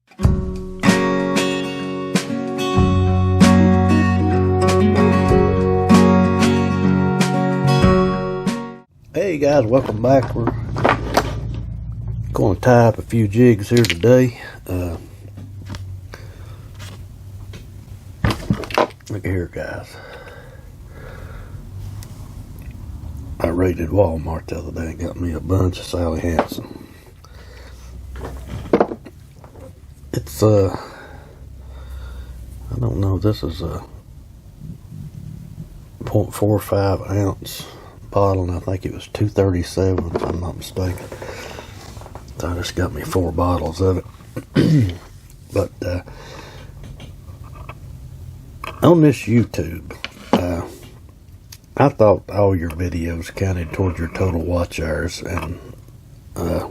Hey guys, welcome back. We're going to tie up a few jigs here today. Look here, guys. I raided Walmart the other day and got me a bunch of Sally Hansen. It's I don't know, this is a 0.45 ounce bottle, and I think it was $2.37 if I'm not mistaken. So I just got me 4 bottles of it. But on this YouTube, I thought all your videos counted towards your total watch hours, and I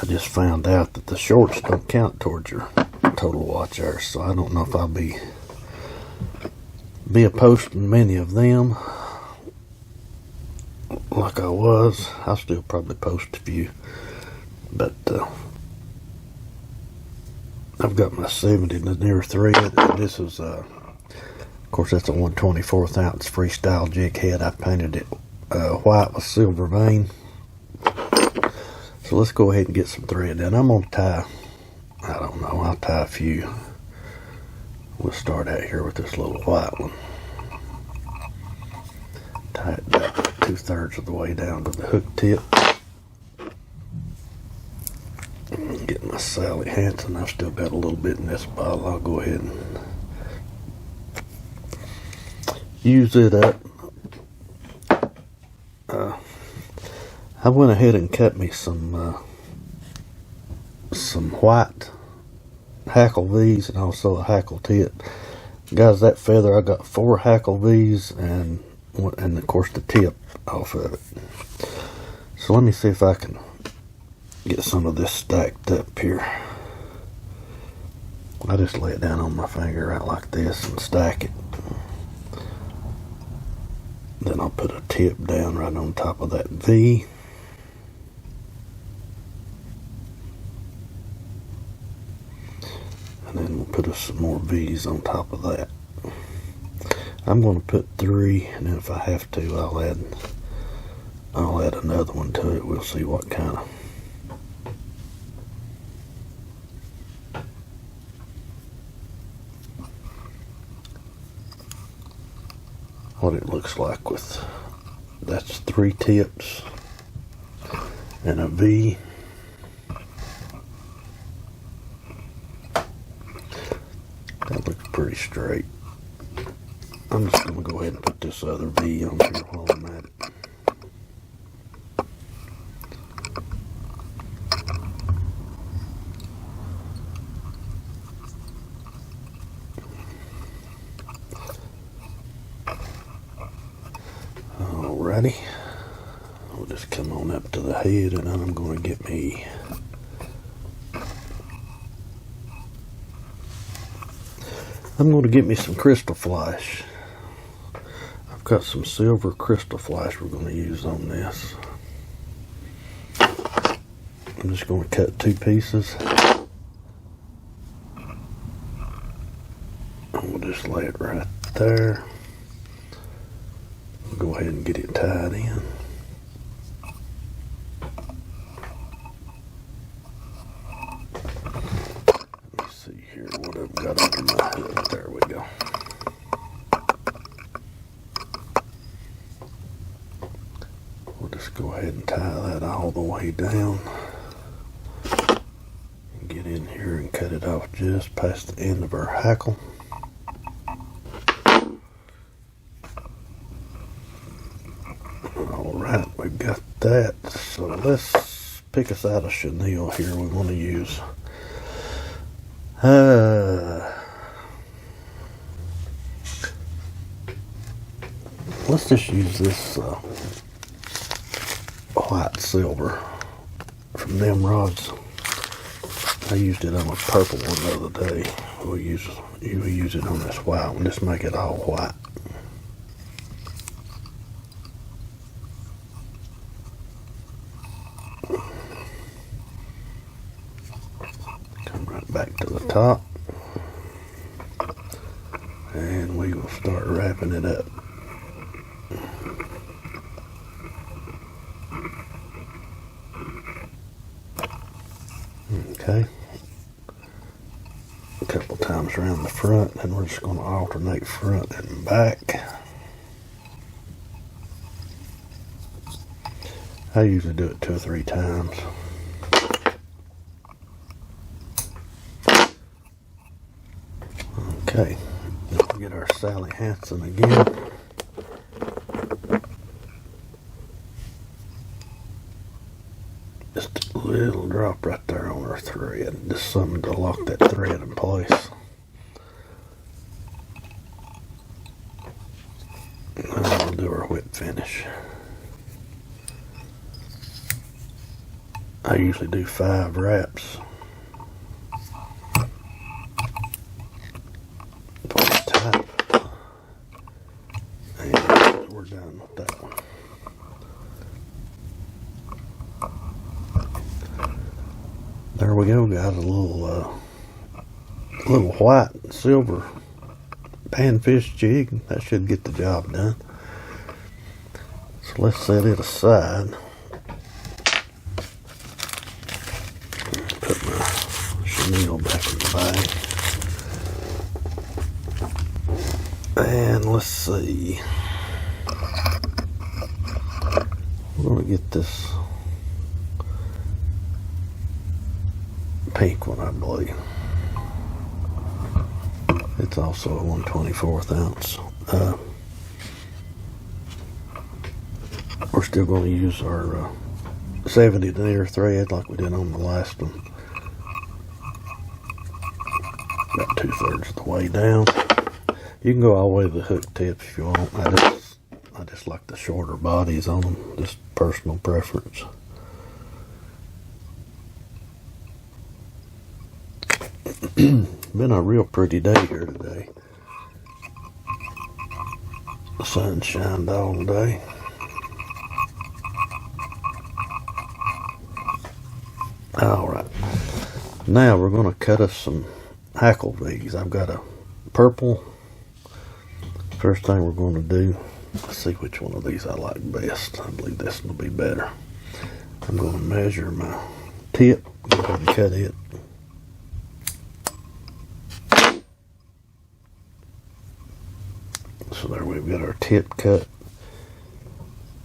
just found out that the shorts don't count towards your total watch hours. So I don't know if I'll be posting many of them like I was. I'll still probably post a few, but I've got my 70 near thread, and this is of course that's a 1/24 ounce freestyle jig head. I painted it white with silver vein. So let's go ahead and get some thread in. I'm gonna tie, I don't know, I'll tie a few. We'll start out here with this little white one. Tie it back 2/3 of the way down to the hook tip. Get my Sally Hansen. I've still got a little bit in this bottle. I'll go ahead and use it up. I went ahead and cut me some white hackle V's and also a hackle tip. Guys, that feather, I got 4 hackle V's and of course the tip off of it. So let me see if I can get some of this stacked up here. I just lay it down on my finger right like this and stack it. Then I'll put a tip down right on top of that V. And then we'll put some more V's on top of that. I'm going to put 3, and then if I have to, I'll add another one to it. We'll see what kind of what it looks like with, that's 3 tips and a V. That looks pretty straight. I'm just going to go ahead and put this other V on here while I'm at it. Alrighty. We'll just come on up to the head, and then I'm going to get me some crystal flash. I've got some silver crystal flash we're going to use on this. I'm just going to cut 2 pieces. And we'll just lay it right there. We'll go ahead and get it tied in. Let's see here what I've got under my hood. There we go. We'll just go ahead and tie that all the way down. And get in here and cut it off just past the end of our hackle. Alright, we've got that. So let's pick us out a chenille here we want to use. Let's just use this white silver from them rods. I used it on a purple one the other day. We'll use it on this white one. Just make it all white. back to the top, and we will start wrapping it up. Okay, a couple times around the front, and we're just going to alternate front and back. I usually do it 2 or 3 times. Okay, let's get our Sally Hansen again. Just a little drop right there on our thread, just something to lock that thread in place. And we'll do our whip finish. I usually do 5 wraps. Pull it tight. And we're done with that one. There we go, got a little white and silver panfish jig. That should get the job done. So let's set it aside. Put my chenille back in the bag. And let's see. We're going to get this pink one, I believe. It's also a 1/24 ounce. We're still going to use our 70 denier thread like we did on the last one. About 2/3 of the way down. You can go all the way to the hook tip if you want. I just like the shorter bodies on them. Just personal preference. Been a real pretty day here today. The sun shined all day. Alright, now we're going to cut us some hackle V's. I've got a purple. First thing we're going to do, let's see which one of these I like best. I believe this one will be better. I'm going to measure my tip, go ahead and cut it. So there we've got our tip cut.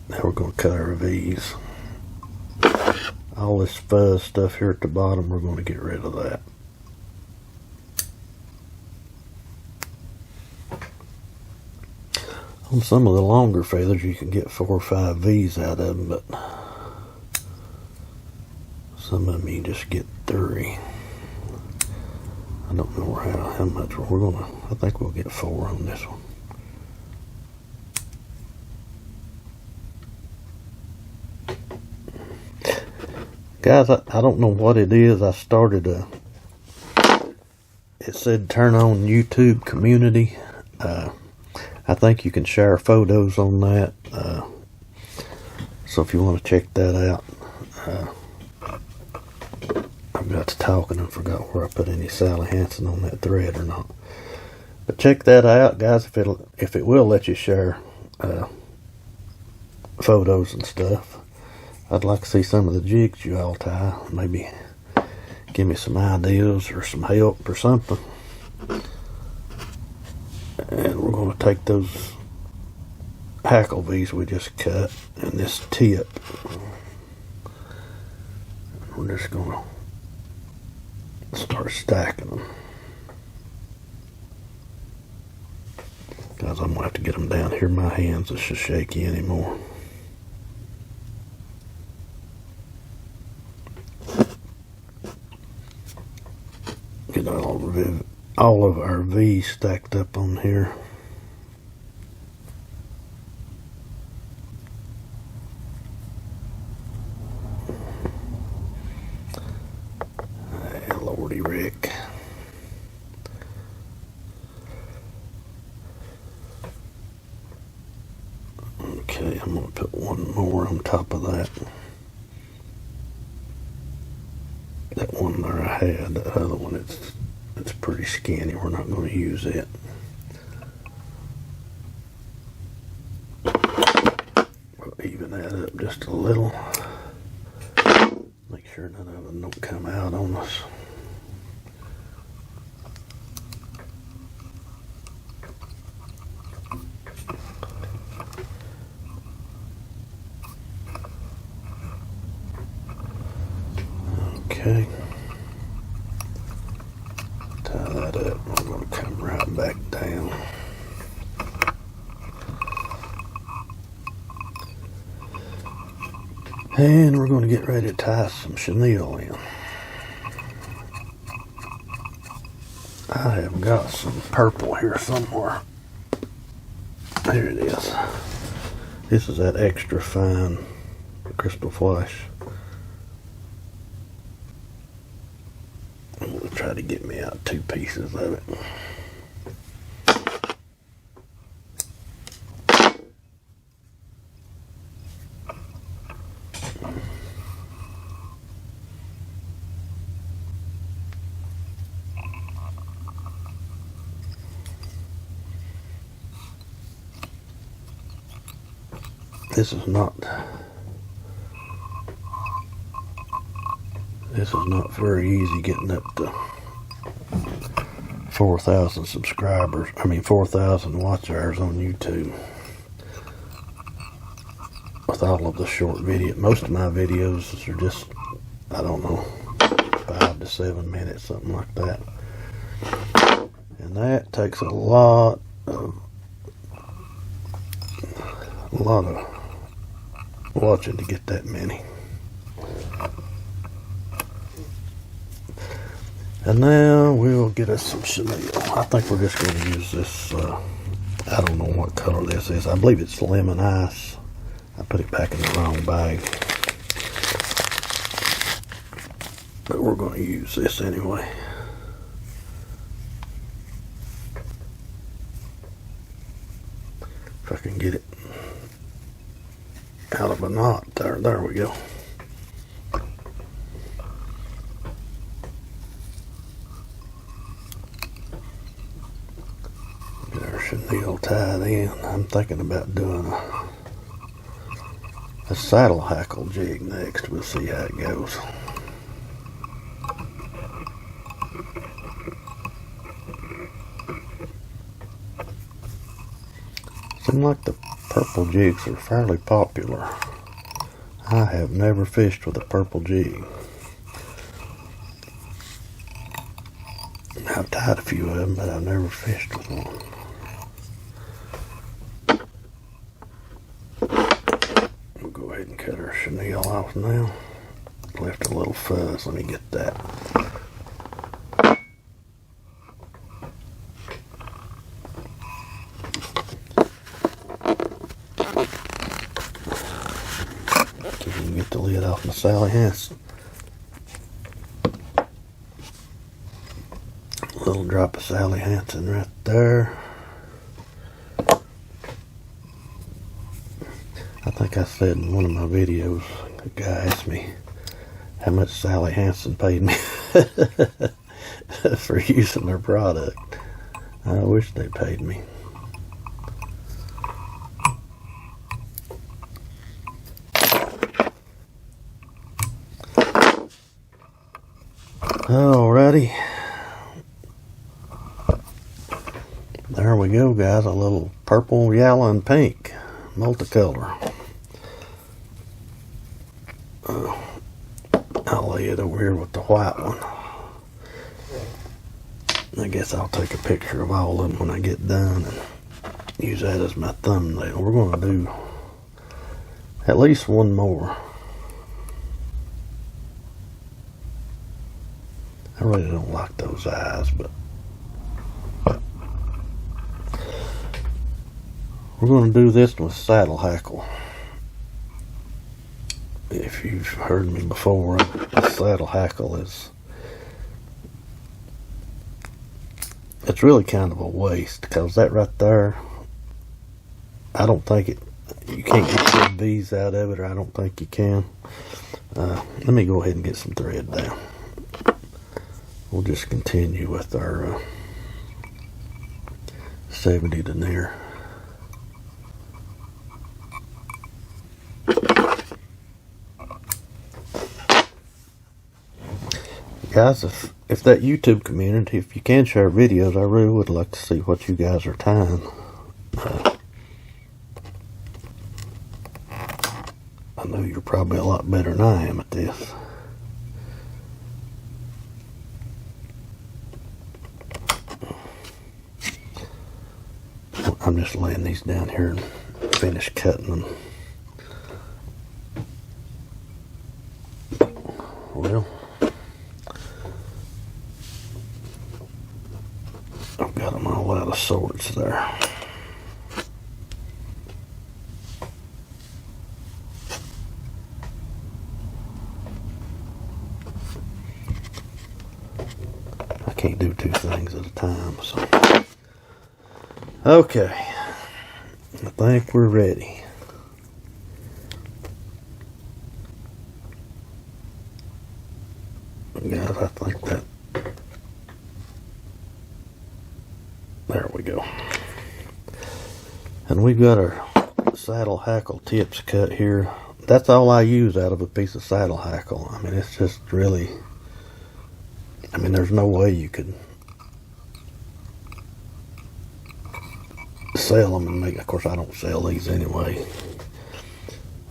Now we're going to cut our V's. All this fuzz stuff here at the bottom, we're going to get rid of that. On some of the longer feathers you can get 4 or 5 V's out of them, but some of them you just get 3. I don't know how much we're going to, I think we'll get 4 on this one. Guys, I don't know what it is. I started it said turn on YouTube community. I think you can share photos on that. So if you want to check that out. I got to talking and forgot where I put any Sally Hansen on that thread or not. But check that out, guys, if it will let you share photos and stuff. I'd like to see some of the jigs you all tie. Maybe give me some ideas or some help or something. And we're going to take those hackle V's we just cut and this tip. We're just going to start stacking them. Guys, I'm going to have to get them down here. My hands are just shaky anymore. Get all of our V's stacked up on here. Hey, Lordy Rick. Okay, I'm going to put one more on top of that. That one there I had. The other one, it's pretty skinny. We're not going to use it. We'll even that up just a little. Make sure none of them don't come out on us. Okay. Tie that up. We're going to come right back down. And we're going to get ready to tie some chenille in. I have got some purple here somewhere. Here it is. This is that extra fine crystal flash. I'm going to try to get me out 2 pieces of it. This is not very easy getting up to 4,000 subscribers. 4,000 watch hours on YouTube with all of the short videos. Most of my videos are just, I don't know, 5 to 7 minutes, something like that. And that takes a lot of watching to get that many. And now we'll get us some chenille. I think we're just going to use this, I don't know what color this is. I believe it's lemon ice. I put it back in the wrong bag. But we're going to use this anyway. If I can get it out of a knot. There we go. Get our chenille tied in. I'm thinking about doing a saddle hackle jig next. We'll see how it goes. Seems like the purple jigs are fairly popular. I have never fished with a purple jig. I've tied a few of them, but I've never fished with one. We'll go ahead and cut our chenille off now. Left a little fuzz. Let me get that. Get the lid off my Sally Hansen. A little drop of Sally Hansen right there. I think I said in one of my videos, a guy asked me how much Sally Hansen paid me for using their product. I wish they paid me. Alrighty. There we go, guys. A little purple, yellow, and pink multicolor. I'll lay it over here with the white one. I guess I'll take a picture of all of them when I get done and use that as my thumbnail. We're going to do at least one more. I really don't like those eyes, but we're going to do this with saddle hackle. If you've heard me before, saddle hackle it's really kind of a waste, because that right there, I don't think you can't get good V's out of it, or I don't think you can. Let me go ahead and get some thread down. we'll just continue with our 70 denier. Guys, if that YouTube community, if you can share videos, I really would like to see what you guys are tying. I know you're probably a lot better than I am at this. I'm just laying these down here and finish cutting them. Well, I've got them all out of sorts there. I can't do two things at a time, so. Okay, I think we're ready. Guys, I think that, there we go. And we've got our saddle hackle tips cut here. That's all I use out of a piece of saddle hackle. I mean, it's just really, I mean, there's no way you could sell them and make, of course I don't sell these anyway,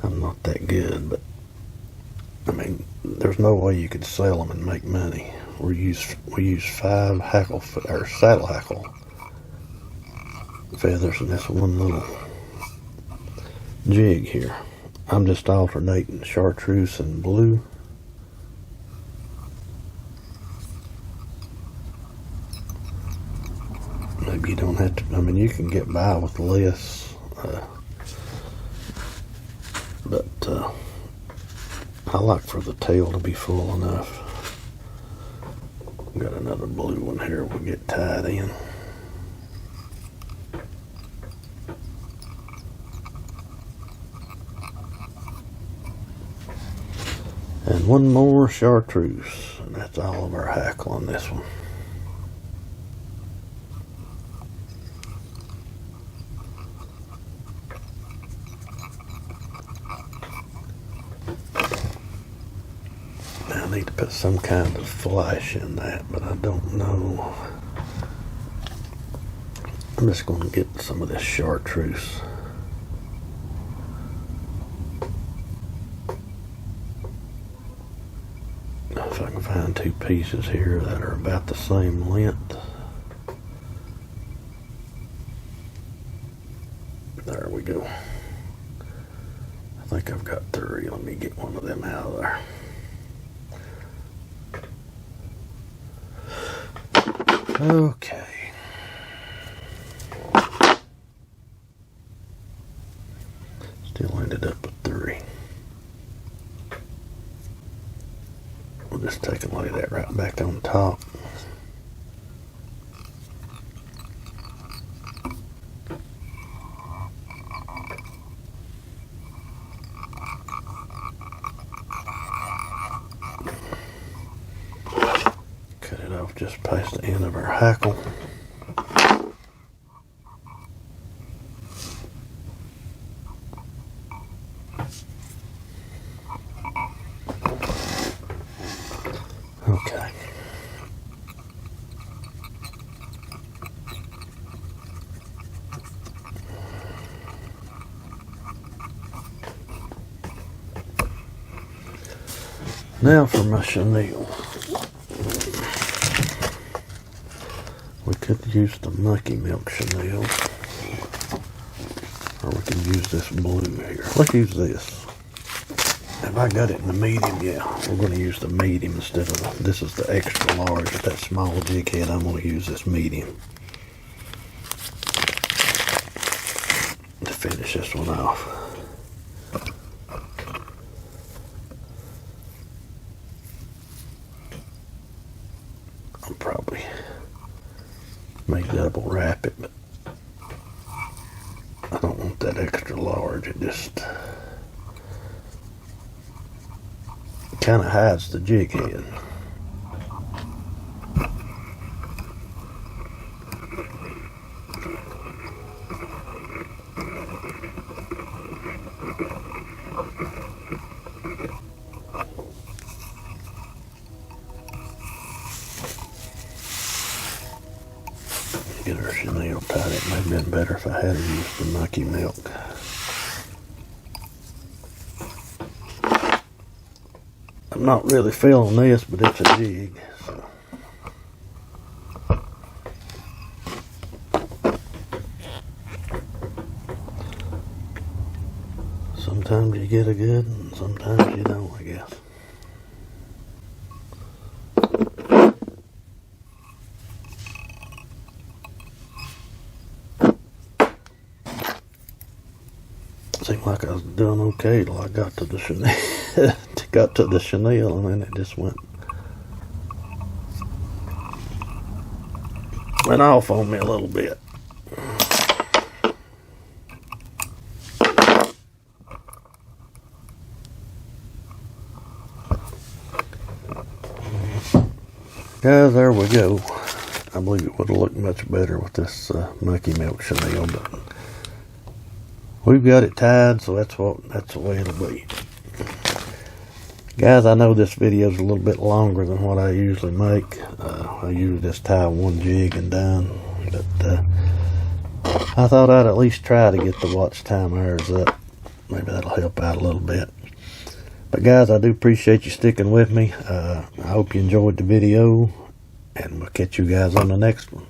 I'm not that good, but I mean there's no way you could sell them and make money. We use 5 hackle or saddle hackle feathers in this one little jig here. I'm just alternating chartreuse and blue. Maybe you don't have to, I mean, you can get by with less, but I like for the tail to be full enough. Got another blue one here we'll get tied in. And one more chartreuse, and that's all of our hackle on this one. I need to put some kind of flash in that, but I don't know. I'm just going to get some of this chartreuse. If I can find 2 pieces here that are about the same length. There we go. I think I've got 3. Let me get one of them out of there. Okay. Still ended up with 3. We'll just take and lay that right back on top. Cut it off just past the end of our hackle. Okay. Now for my chenille. We could use the Mucky Milk chenille, or we can use this blue here. Let's use this. Have I got it in the medium? Yeah, we're going to use the medium instead of this is the extra large. With that small jig head, I'm going to use this medium to finish this one off. I'll probably may double wrap it, but I don't want that extra large. It just kind of hides the jig head. get her chenille tied. It may have been better if I had used the mucky milk. I'm not really feeling this, but it's a jig. So. Sometimes you get a good and sometimes you don't, I guess. Seemed like I was doing okay till I got to the chenille. Got to the chenille and then it just went off on me a little bit. Guys, there we go. I believe it would have looked much better with this mucky milk chenille, but we've got it tied, so that's the way it'll be. Guys, I know this video is a little bit longer than what I usually make. I usually just tie one jig and done, but I thought I'd at least try to get the watch time hours up. Maybe that'll help out a little bit. But guys, I do appreciate you sticking with me. I hope you enjoyed the video, and we'll catch you guys on the next one.